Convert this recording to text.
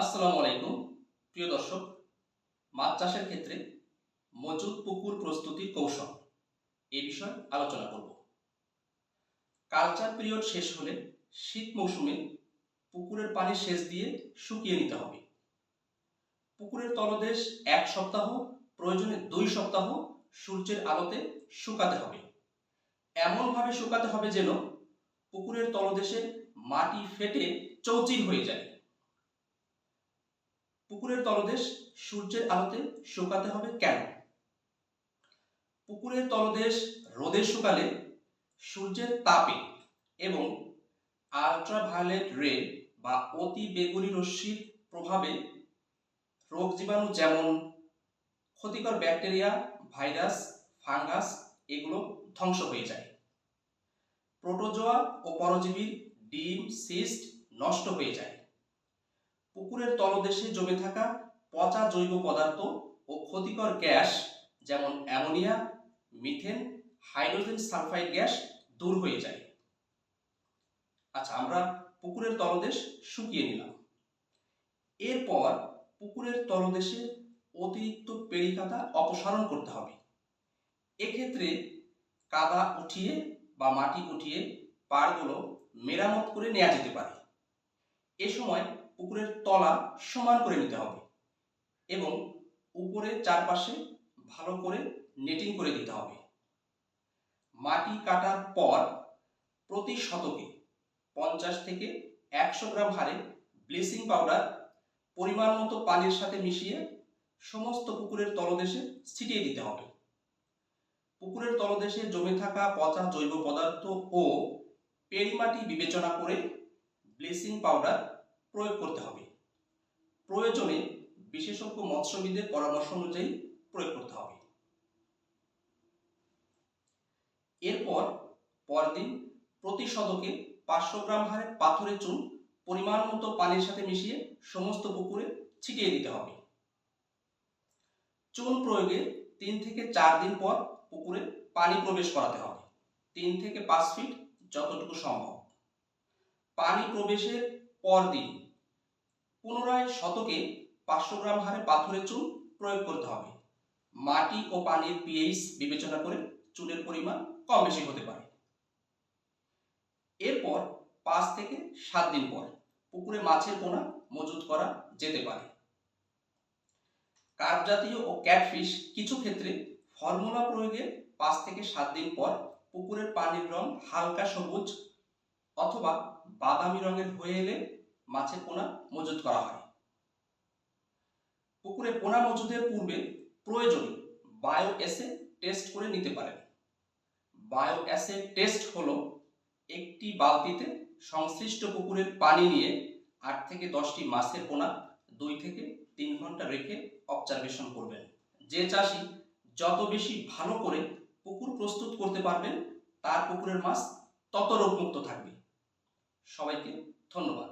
আসসালামু আলাইকুম প্রিয় দর্শক, মাছ চাষের ক্ষেত্রে মজুদ পুকুর প্রস্তুতির কৌশল এ বিষয়ে আলোচনা করব। কালচার পিরিয়ড শেষ হলে শীত মৌসুমে পুকুরের পানি সেচ দিয়ে শুকিয়ে নিতে হবে। পুকুরের তলদেশ 1 সপ্তাহ, প্রয়োজনে 2 সপ্তাহ সূর্যের আলোতে শুকাতে হবে। এমনভাবে শুকাতে হবে যেন পুকুরের তলদেশে মাটি ফেটে চৌচির হয়ে যায়। পুকুরের তলদেশ সূর্যের আলোতে শুকাতে হবে কেন? পুকুরের তলদেশ রোদে শুকালে সূর্যের তাপে এবং আল্ট্রাভায়োলেট রে বা অতি বেগুনি রশ্মির প্রভাবে রোগ জীবাণু যেমন ক্ষতিকর ব্যাকটেরিয়া, ভাইরাস, ফাঙ্গাস এগুলো ধ্বংস হয়ে যায়। প্রোটোজোয়া ও পরজীবীর ডিম, সিস্ট নষ্ট হয়ে যায়। পুকুরের তলদেশে জমে থাকা পচা জৈব পদার্থ ও ক্ষতিকর গ্যাস যেমন ammonia, methane, hydrogen sulphide gas দূর হয়ে যায়। আচ্ছা, আমরা পুকুরের তলদেশ শুকিয়ে নিলাম। এরপর পুকুরের তলদেশে অতিরিক্ত পেড়ি কাদা অপসারণ করতে হবে। এক্ষেত্রে কাদা উঠিয়ে বা মাটি উঠিয়ে পাড়গুলো মেরামত করে নেওয়া যেতে পারে। এ সময় পুকুরের তলা সমান করে নিতে হবে এবং উপরে চারপাশে ভালো করে নেটিং করে দিতে হবে। মাটি কাটার পর প্রতি শতকে 50 থেকে 100 গ্রাম হারে ব্লিচিং পাউডার পরিমাণ মতো পানির সাথে মিশিয়ে সমস্ত পুকুরের তলদেশে ছিটিয়ে দিতে হবে। পুকুরের তলদেশে জমে থাকা পচা জৈব পদার্থ ও পেড়ি মাটি বিবেচনা করে ব্লিচিং পাউডার প্রয়োগ করতে হবে। প্রয়োজনে বিশেষজ্ঞ মৎস্যবিদের পরামর্শ অনুযায়ী প্রয়োগ করতে হবে। এরপর পরদিন প্রতি শতকে 500 গ্রাম হারে পাথরের চুন পরিমাণ মতো পানির সাথে মিশিয়ে সমস্ত পুকুরে ছিটিয়ে দিতে হবে। চুন প্রয়োগের 3 থেকে 4 দিন পর পুকুরে পানি প্রবেশ করাতে হবে, 3 থেকে 5 ফিট যতটুকু সম্ভব। পানি প্রবেশের পর দিন পুনরায় শতকে 500 গ্রাম হারে পাথরের চুন প্রয়োগ করতে হবে। মাটি ও পানির পিএইচ বিবেচনা করে চুনের পরিমাণ কম বেশি হতে পারে। এরপর 5 থেকে 7 দিন পর পুকুরে মাছের পোনা মজুত করা যেতে পারে। কার্প জাতীয় ও ক্যাটফিশ কিছু ক্ষেত্রে ফর্মুলা প্রয়োগের 5 থেকে 7 দিন পর পুকুরের পানির রং হালকা সবুজ অথবা বাদামি রঙের হয়ে এলে মাছের পোনা মজুত করা হয়। পুকুরে পোনা মজুদের পূর্বে প্রয়োজনে বায়ো অ্যাসিড টেস্ট করে নিতে পারেন। বায়ো অ্যাসিড টেস্ট হলো একটি বালতিতে সংশ্লিষ্ট পুকুরের পানি নিয়ে 8 থেকে 10টি মাছের পোনা 2 থেকে 3 ঘন্টা রেখে অবজারভেশন করবেন। যে চাষি যত বেশি ভালো করে পুকুর প্রস্তুত করতে পারবেন তার পুকুরের মাছ তত রোগমুক্ত থাকবে। সবাইকে ধন্যবাদ।